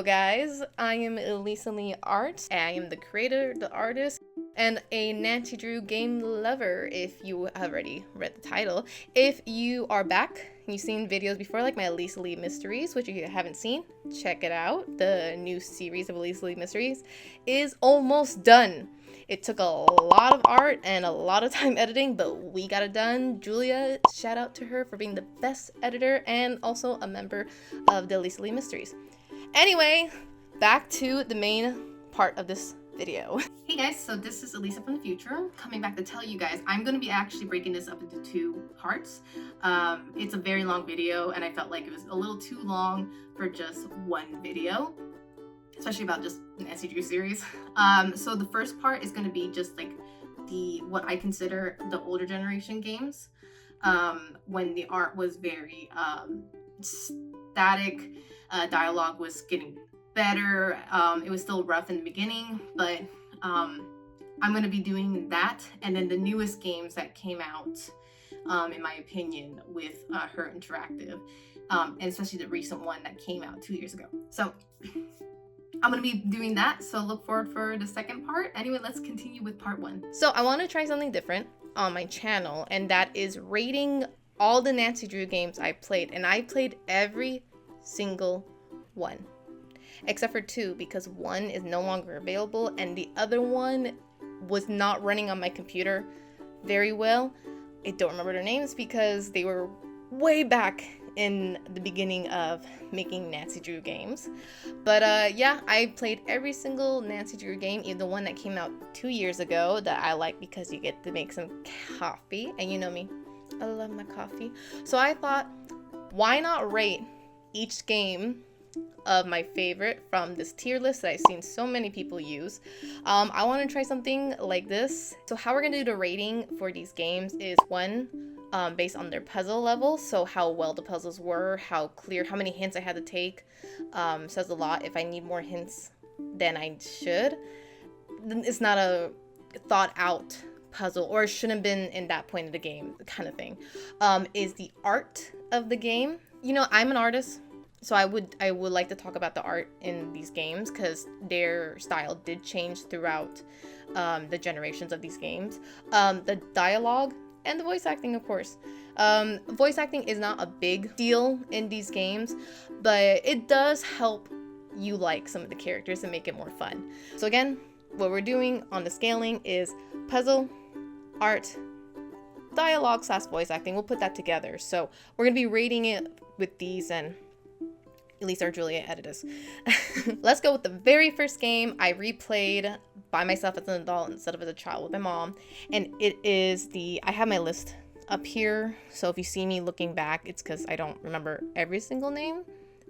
guys, I am Elisa Lee Art. I am the creator, the artist, and a Nancy Drew game lover if you have already read the title. If you are back, you've seen videos before like my Elisa Lee Mysteries, which if you haven't seen, check it out. The new series of Elisa Lee Mysteries is almost done. It took a lot of art and a lot of time editing, but we got it done. Julia, shout out to her for being the best editor and also a member of the Elisa Lee Mysteries. Anyway, back to the main part of this video. Hey guys, so this is Elisa from the future coming back to tell you guys I'm going to be actually breaking this up into two parts. It's a very long video and I felt like it was a little too long for just one video, especially about just Nancy Drew series. So the first part is going to be just like what I consider the older generation games, when the art was very static, dialogue was getting better. It was still rough in the beginning, but I'm going to be doing that, and then the newest games that came out, in my opinion, with Her Interactive, and especially the recent one that came out 2 years ago. So I'm going to be doing that, so look forward for the second part. Anyway, let's continue with part one. So I want to try something different on my channel, and that is rating all the Nancy Drew games I played, and I played every single one except for two, because one is no longer available and the other one was not running on my computer very well. I don't remember their names because they were way back in the beginning of making Nancy Drew games. But yeah, I played every single Nancy Drew game, even the one that came out 2 years ago that I like because you get to make some coffee, and you know me, I love my coffee. So I thought, why not rate each game of my favorite from this tier list that I've seen so many people use. I want to try something like this. So how we're gonna do the rating for these games is one, based on their puzzle level, so how well the puzzles were, how clear, how many hints I had to take. Says a lot. If I need more hints than I should, then it's not a thought out puzzle, or it shouldn't have been in that point of the game kind of thing. Is the art of the game. You know, I'm an artist, so I would like to talk about the art in these games because their style did change throughout the generations of these games. The dialogue and the voice acting, of course. Voice acting is not a big deal in these games, but it does help you like some of the characters and make it more fun. So again, what we're doing on the scaling is puzzle, art, dialogue / voice acting. We'll put that together. So we're gonna be rating it with these, and Elisa or Julia edit us. Let's go with the very first game I replayed by myself as an adult instead of as a child with my mom. And it is I have my list up here. So if you see me looking back, it's because I don't remember every single name.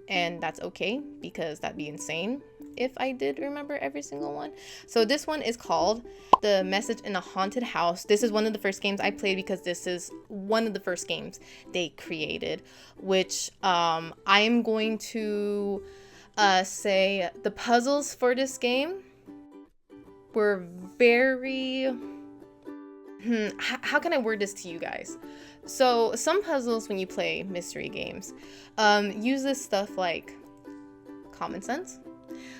And that's okay, because that'd be insane if I did remember every single one. So this one is called The Message in a Haunted House. This is one of the first games I played because this is one of the first games they created, which I'm going to say the puzzles for this game were very... how can I word this to you guys? So some puzzles when you play mystery games use this stuff like common sense,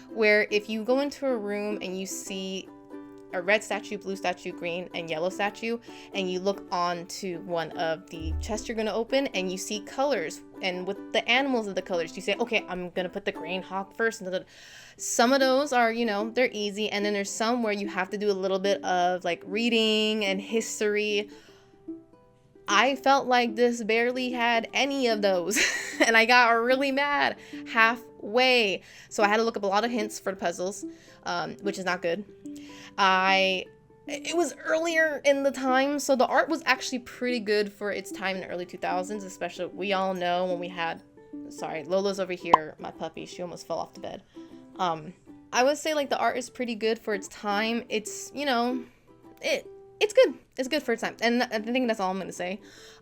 where if you go into a room and you see a red statue, blue statue, green and yellow statue, and you look onto one of the chests you're going to open and you see colors, and with the animals of the colors you say, okay, I'm going to put the green hawk first. Some of those are, you know, they're easy, and then there's some where you have to do a little bit of like reading and history. I felt like this barely had any of those and I got really mad halfway. So I had to look up a lot of hints for the puzzles, which is not good. It was earlier in the time, so the art was actually pretty good for its time in the early 2000s, especially we all know when we had, sorry, Lola's over here, my puppy, she almost fell off the bed. I would say like the art is pretty good for its time. It's, you know, it's good. It's good for its time. And I think that's all I'm going to say.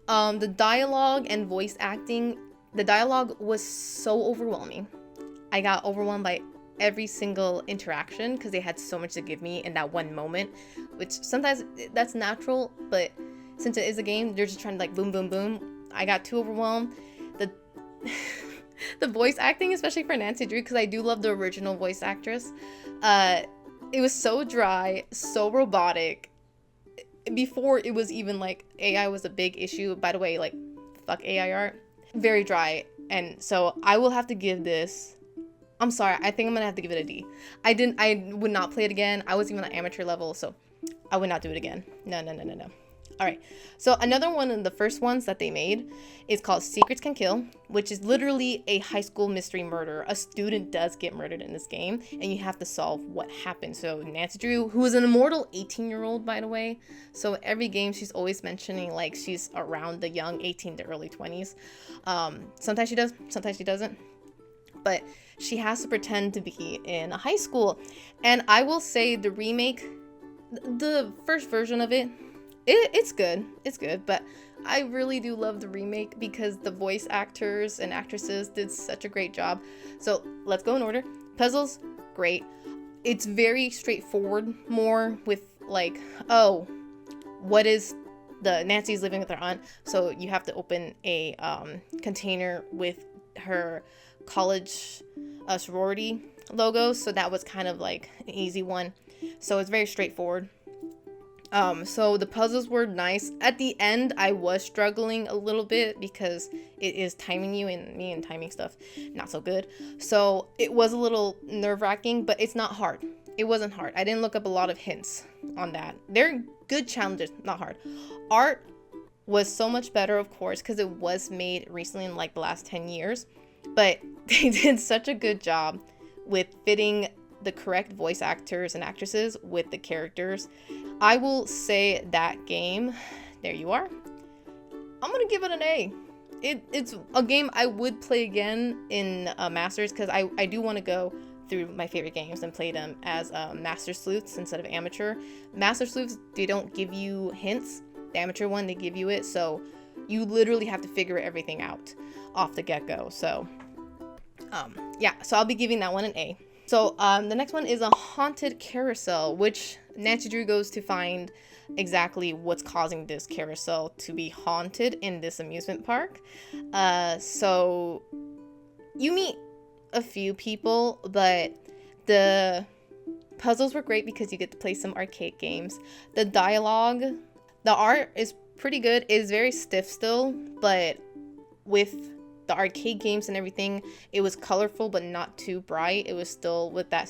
The dialogue and voice acting, the dialogue was so overwhelming. I got overwhelmed by every single interaction because they had so much to give me in that one moment, which sometimes that's natural, but since it is a game, they're just trying to like boom, boom, boom. I got too overwhelmed. The voice acting, especially for Nancy Drew, because I do love the original voice actress. It was so dry, so robotic. Before it was even like AI was a big issue. By the way, like, fuck AI art. Very dry. And so I will have to give this, I'm sorry, I think I'm gonna have to give it a D. I would not play it again. I was even on amateur level, so I would not do it again. No. All right, so another one of the first ones that they made is called Secrets Can Kill, which is literally a high school mystery murder. A student does get murdered in this game, and you have to solve what happened. So Nancy Drew, who is an immortal 18-year-old, by the way, so every game she's always mentioning like she's around the young 18 to early 20s. Sometimes she does, sometimes she doesn't. But she has to pretend to be in a high school. And I will say the remake, the first version of it, it's good. It's good. But I really do love the remake because the voice actors and actresses did such a great job. So let's go in order. Puzzles, great. It's very straightforward, more with like, oh, what is the Nancy's living with her aunt. So you have to open a container with her college sorority logo. So that was kind of like an easy one. So it's very straightforward. So the puzzles were nice. At the end, I was struggling a little bit because it is timing you, and me and timing stuff, not so good. So it was a little nerve-wracking, but it's not hard. It wasn't hard. I didn't look up a lot of hints on that. They're good challenges, not hard. Art was so much better, of course, because it was made recently in like the last 10 years. But they did such a good job with fitting the correct voice actors and actresses with the characters. I will say that game, there you are, I'm gonna give it an A. It's a game I would play again in Masters, because I do want to go through my favorite games and play them as Master Sleuths instead of Amateur. Master Sleuths, they don't give you hints. The Amateur one, they give you it, so you literally have to figure everything out off the get-go. So yeah, so I'll be giving that one an A. So the next one is a haunted carousel, which Nancy Drew goes to find exactly what's causing this carousel to be haunted in this amusement park. So you meet a few people, but the puzzles were great because you get to play some arcade games. The dialogue, the art is pretty good. It is very stiff still, but with the arcade games and everything, it was colorful but not too bright. It was still with that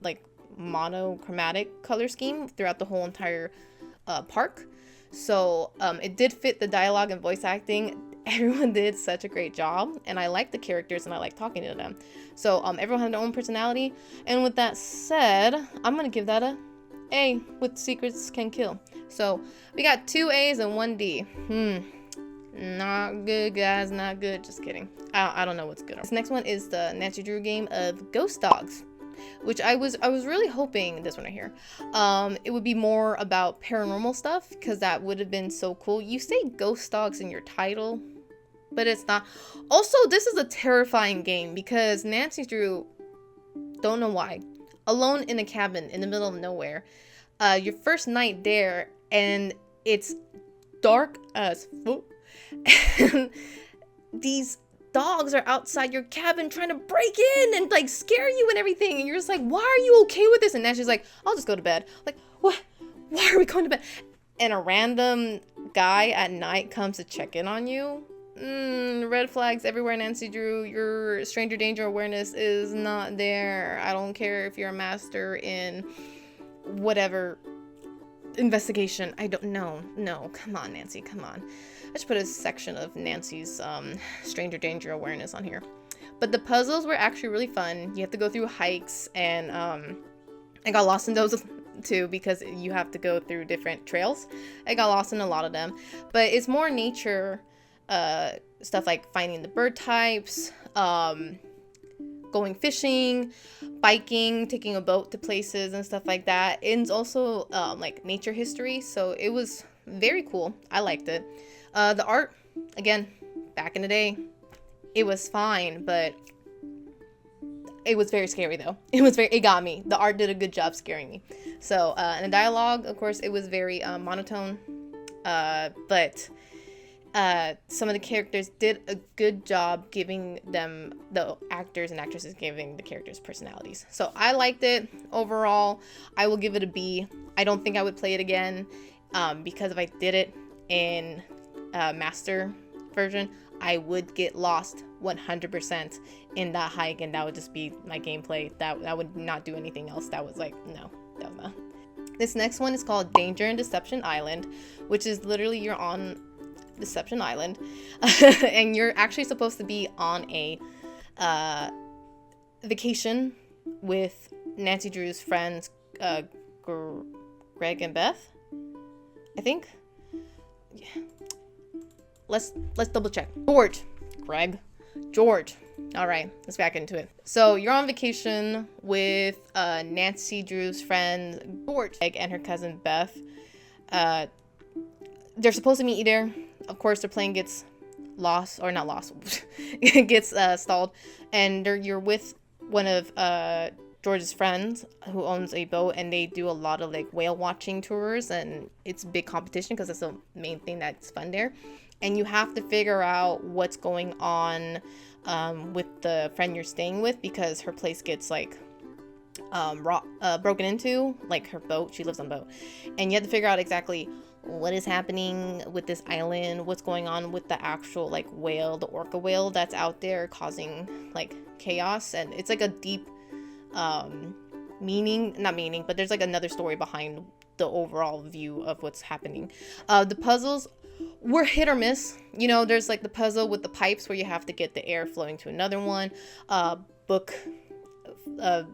like monochromatic color scheme throughout the whole entire park. So it did fit the dialogue and voice acting. Everyone did such a great job, and I like the characters and I like talking to them. So everyone had their own personality. And with that said, I'm gonna give that a A with Secrets Can Kill. So we got 2 A's and 1 D. Not good, guys, not good. Just kidding. I don't know what's good. This next one is the Nancy Drew game of Ghost Dogs, which I was really hoping, this one right here, it would be more about paranormal stuff, because that would have been so cool. You say Ghost Dogs in your title, but it's not. Also, this is a terrifying game because Nancy Drew, don't know why, alone in a cabin in the middle of nowhere, your first night there, and it's dark as fuck. And these dogs are outside your cabin trying to break in and like scare you and everything, and you're just like, why are you okay with this? And Nancy's like, I'll just go to bed. Like, what? Why are we going to bed? And a random guy at night comes to check in on you. Red flags everywhere, Nancy Drew. Your stranger danger awareness is not there. I don't care if you're a master in whatever investigation. I don't know. No, come on, Nancy, come on. I should put a section of Nancy's stranger danger awareness on here. But the puzzles were actually really fun. You have to go through hikes, and I got lost in those too because you have to go through different trails. I got lost in a lot of them, but it's more nature stuff like finding the bird types, going fishing, biking, taking a boat to places and stuff like that. And also like nature history, so it was very cool. I liked it. The art, again, back in the day, it was fine, but it was very scary though. It got me. The art did a good job scaring me. So and the dialogue, of course, it was very monotone, but some of the characters did a good job giving them, the actors and actresses giving the characters personalities. So I liked it overall. I will give it a B. I don't think I would play it again, because if I did it in master version, I would get lost 100% in that hike, and that would just be my gameplay. That would not do anything else. That was like, no, that was not. This next one is called Danger and Deception Island, which is literally you're on Deception Island and you're actually supposed to be on a vacation with Nancy Drew's friends, Greg and Beth, I think. Yeah. Let's double check. George. All right, let's back into it. So you're on vacation with Nancy Drew's friend George, Greg, and her cousin Beth. They're supposed to meet you there. Of course, their plane gets lost, or not lost, it gets stalled, and you're with one of George's friends who owns a boat, and they do a lot of like whale watching tours, and it's a big competition because that's the main thing that's fun there. And you have to figure out what's going on with the friend you're staying with, because her place gets like broken into, like her boat. She lives on a boat, and you have to figure out exactly what is happening with this island, what's going on with the actual like whale, the orca whale that's out there causing like chaos. And it's like a deep not meaning, but there's like another story behind the overall view of what's happening. The puzzles were hit or miss. You know, there's like the puzzle with the pipes where you have to get the air flowing to another one, book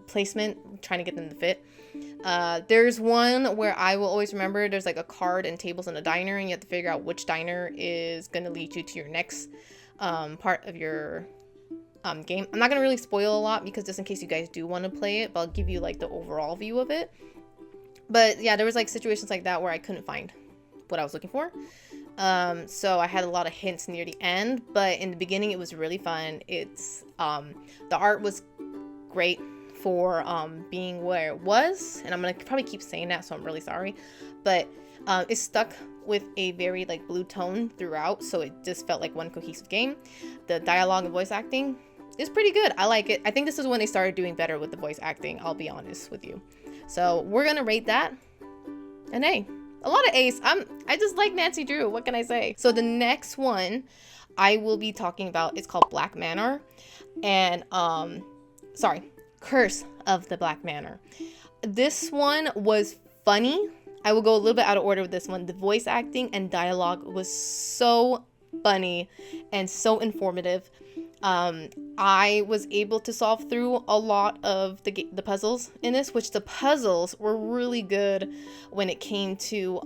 placement, trying to get them to fit. There's one where I will always remember, there's like a card and tables in a diner, and you have to figure out which diner is going to lead you to your next part of your game. I'm not going to really spoil a lot, because just in case you guys do want to play it, but I'll give you like the overall view of it. But yeah, there was like situations like that where I couldn't find what I was looking for. So I had a lot of hints near the end, but in the beginning it was really fun. It's the art was great for being where it was, and I'm gonna probably keep saying that, so I'm really sorry, but it stuck with a very like blue tone throughout, so it just felt like one cohesive game. The dialogue and voice acting is pretty good. I like it. I think this is when they started doing better with the voice acting, I'll be honest with you. So we're gonna rate that an A. A lot of A's. I just like Nancy Drew, what can I say? So the next one I will be talking about is called Black Manor, and Curse of the Black Manor. This one was funny. I will go a little bit out of order with this one. The voice acting and dialogue was so funny and so informative. I was able to solve through a lot of the puzzles in this, which the puzzles were really good when it came to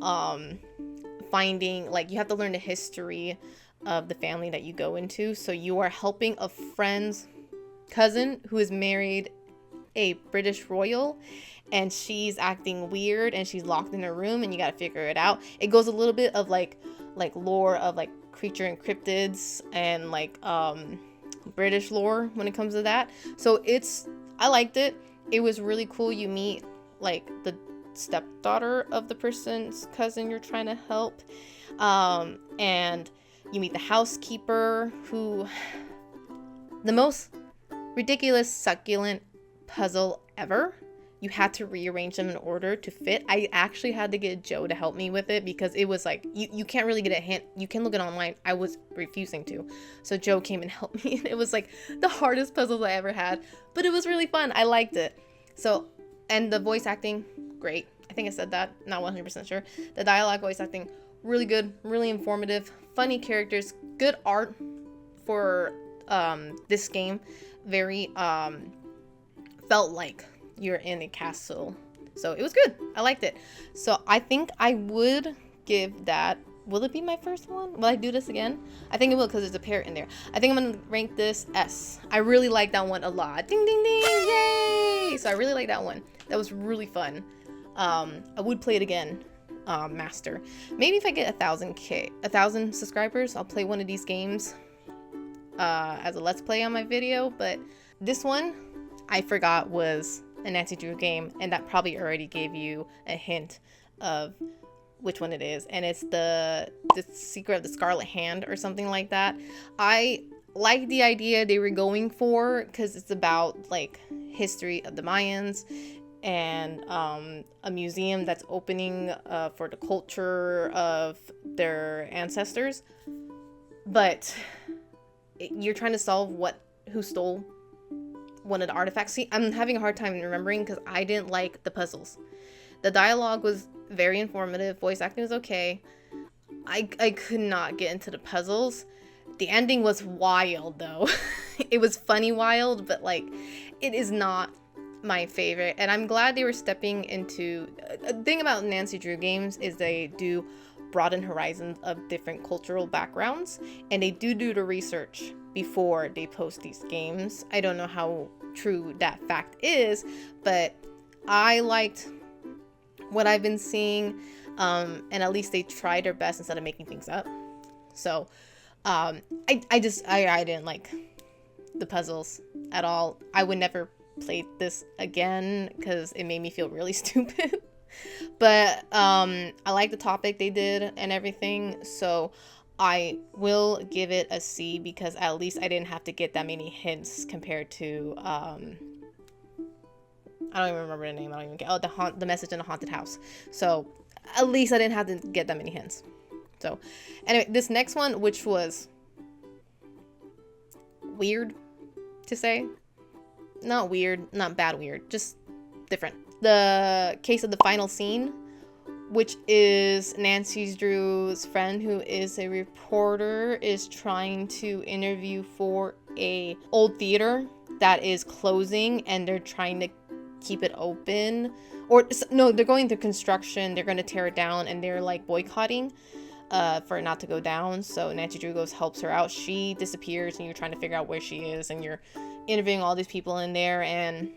finding, like, you have to learn the history of the family that you go into. So you are helping a friend's cousin who is married a British royal, and she's acting weird and she's locked in her room, and you got to figure it out. It goes a little bit of like lore of like creature and cryptids and like British lore when it comes to that. So I liked it. It was really cool. You meet like the stepdaughter of the person's cousin you're trying to help, and you meet the housekeeper, who, the most ridiculous succulent puzzle ever. You had to rearrange them in order to fit. I actually had to get Joe to help me with it, because it was like, you can't really get a hint. You can look it online. I was refusing to. So Joe came and helped me. It was like the hardest puzzles I ever had, but it was really fun. I liked it. So, and the voice acting, great. I think I said that, not 100% sure. The dialogue, voice acting, really good, really informative, funny characters, good art for this game. Very felt like you're in a castle, so it was good. I liked it. So I think I would give that, will it be my first one? Will I do this again? I think it will, because there's a parrot in there. I think I'm gonna rank this S. I really like that one a lot. Ding ding ding, yay! So I really like that one. That was really fun. I would play it again, master. Maybe if I get 1,000 subscribers, I'll play one of these games as a let's play on my video. But this one I forgot was a Nancy Drew game, and that probably already gave you a hint of which one it is, and it's the Secret of the Scarlet Hand or something like that. I like the idea they were going for, because it's about like history of the Mayans and a museum that's opening for the culture of their ancestors. But you're trying to solve who stole one of the artifacts. See, I'm having a hard time remembering because I didn't like the puzzles. The dialogue was very informative. Voice acting was okay. I could not get into the puzzles. The ending was wild though. It was funny wild, but like it is not my favorite. And I'm glad they were stepping into... The thing about Nancy Drew games is they do broaden horizons of different cultural backgrounds, and they do the research before they post these games. I don't know how true that fact is, but I liked what I've been seeing, and at least they tried their best instead of making things up. So I didn't like the puzzles at all. I would never play this again because it made me feel really stupid. But I like the topic they did and everything, so I will give it a C, because at least I didn't have to get that many hints compared to I don't even remember the name. I don't even get the message in a haunted house. So at least I didn't have to get that many hints. So anyway, this next one, which was weird to say, not weird, not bad weird, just different. The case of the final scene, which is Nancy Drew's friend, who is a reporter, is trying to interview for a old theater that is closing, and they're trying to keep it open. Or no, they're going through construction, they're going to tear it down, and they're like boycotting for it not to go down. So Nancy Drew helps her out. She disappears, and you're trying to figure out where she is, and you're interviewing all these people in there, and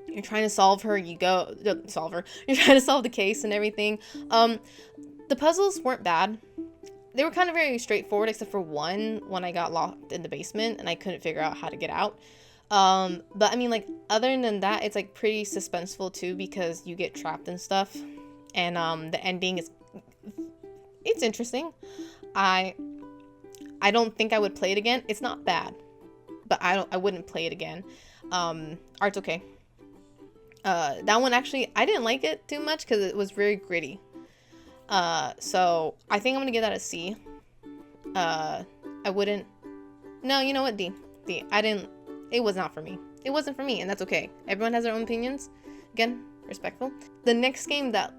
you're trying to solve her. You're trying to solve the case and everything. The puzzles weren't bad. They were kind of very straightforward, except for one when I got locked in the basement and I couldn't figure out how to get out. But I mean, like, other than that, it's like pretty suspenseful too, because you get trapped and stuff. And the ending it's interesting. I don't think I would play it again. It's not bad, but I wouldn't play it again. Art's okay. That one actually, I didn't like it too much because it was very gritty. So I think I'm gonna give that a C. I wouldn't. No, you know what, D. It was not for me. It wasn't for me, and that's okay. Everyone has their own opinions. Again, respectful. The next game that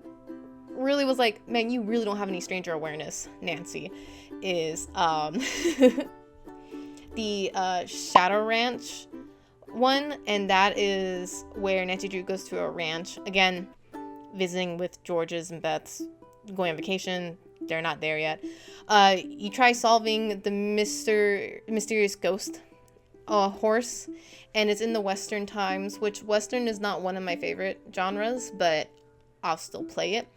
really was like, man, you really don't have any stranger awareness, Nancy, is the Shadow Ranch one, and that is where Nancy Drew goes to a ranch, again visiting with George's and Beth's, going on vacation. They're not there yet. You try solving the mysterious ghost horse, and it's in the Western times, which Western is not one of my favorite genres, but I'll still play it.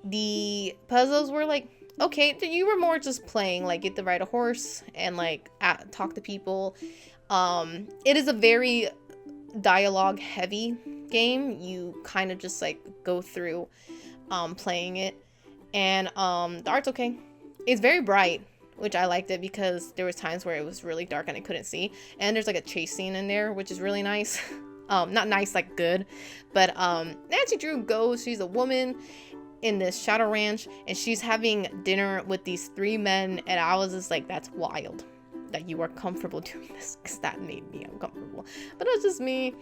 The puzzles were like, okay, you were more just playing, like, get to ride a horse and like talk to people. It is a very dialogue heavy game. You kind of just like go through playing it, and the art's okay. It's very bright, which I liked it because there was times where it was really dark and I couldn't see, and there's like a chase scene in there, which is really nice. Not nice like good, but Nancy Drew she's a woman in this Shadow Ranch, and she's having dinner with these three men, and I was just like, that's wild that you are comfortable doing this, because that made me uncomfortable, but it was just me.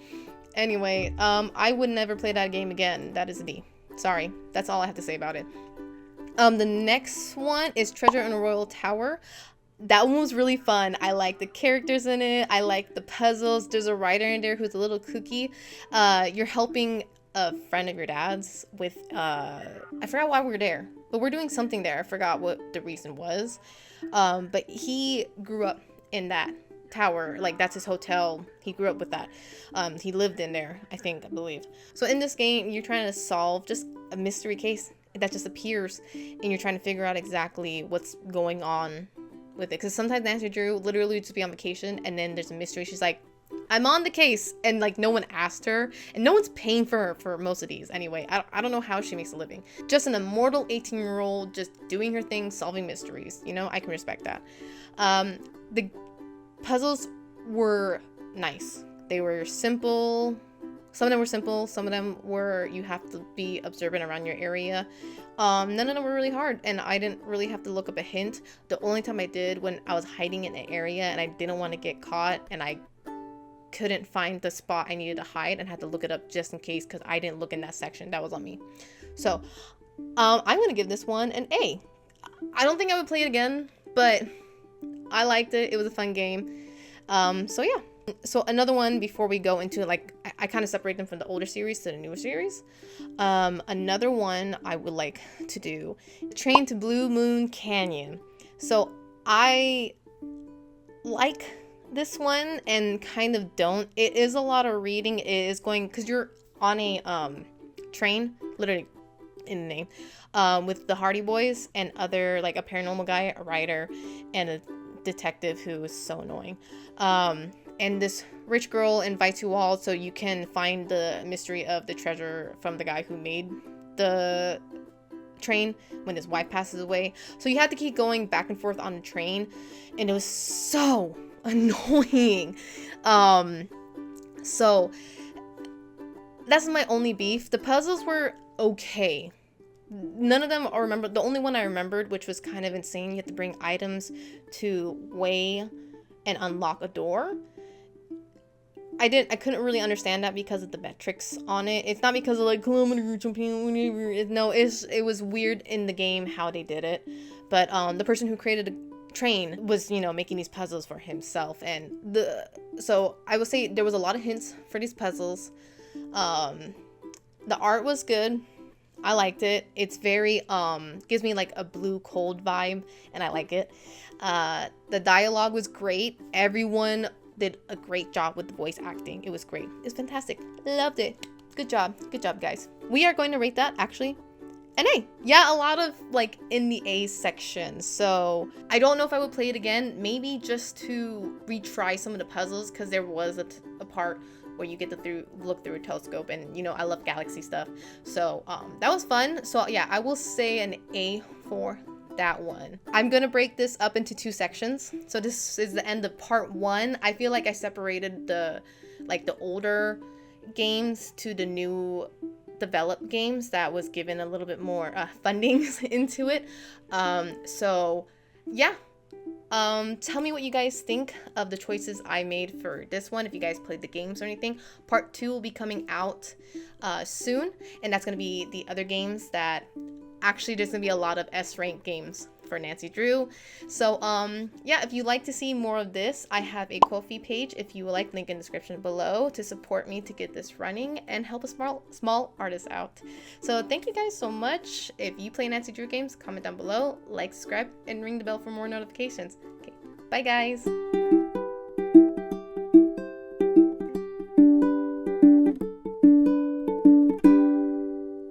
Anyway, I would never play that game again. That is a D. Sorry, that's all I have to say about it. The next one is Treasure in a Royal Tower. That one was really fun. I like the characters in it. I like the puzzles. There's a writer in there who's a little kooky. You're helping a friend of your dad's with I forgot why we're there, but we're doing something there. I forgot what the reason was. But he grew up in that tower, like that's his hotel. He grew up with that. He lived in there, I believe. So in this game, you're trying to solve just a mystery case that just appears, and you're trying to figure out exactly what's going on with it. Because sometimes Nancy Drew literally just be on vacation, and then there's a mystery. She's like, I'm on the case, and like no one asked her, and no one's paying for her for most of these anyway. I don't know how she makes a living. Just an immortal 18-year-old just doing her thing, solving mysteries. You know, I can respect that. The puzzles were nice. They were simple. Some of them were simple. Some of them were you have to be observant around your area. None of them were really hard, and I didn't really have to look up a hint. The only time I did when I was hiding in an area and I didn't want to get caught and I couldn't find the spot I needed to hide and had to look it up just in case because I didn't look in that section. That was on me. So I'm gonna give this one an A. I don't think I would play it again, but I liked it. It was a fun game. So yeah. So another one before we go into like I kind of separate them from the older series to the newer series. Another one I would like to do, Train to Blue Moon Canyon. So I like this one and kind of don't. It is a lot of reading. It is going because you're on a train, literally in the name, with the Hardy Boys and other like a paranormal guy, a writer, and a detective who is so annoying. And this rich girl invites you all so you can find the mystery of the treasure from the guy who made the train when his wife passes away. So you have to keep going back and forth on the train, and it was so annoying. So that's my only beef. The puzzles were okay. None of them I remember. The only one I remembered, which was kind of insane, you have to bring items to weigh and unlock a door. I couldn't really understand that because of the metrics on it. It's not because of like kilometer jumping. No, it was weird in the game how they did it. But the person who created the train was, you know, making these puzzles for himself, and so I would say there was a lot of hints for these puzzles. The art was good. I liked it. It's very gives me like a Blue Cold vibe, and I like it. The dialogue was great. Everyone did a great job with the voice acting. It was great. It's fantastic. Loved it. Good job. Good job, guys. We are going to rate that actually an A. Yeah, a lot of like in the A section. So I don't know if I would play it again. Maybe just to retry some of the puzzles, because there was a part where you get to look through a telescope, and you know I love galaxy stuff. So that was fun. So yeah, I will say an A for that one. I'm gonna break this up into 2 sections. So this is the end of part 1. I feel like I separated the older games to the new developed games that was given a little bit more funding into it. So yeah. Tell me what you guys think of the choices I made for this one, if you guys played the games or anything. Part 2 will be coming out soon, and that's going to be the other games that actually there's going to be a lot of S-rank games for Nancy Drew. So yeah, if you'd like to see more of this, I have a Ko-fi page if you would like, link in the description below, to support me to get this running and help a small artist out. So thank you guys so much. If you play Nancy Drew games, comment down below, like, subscribe, and ring the bell for more notifications. Okay, bye guys.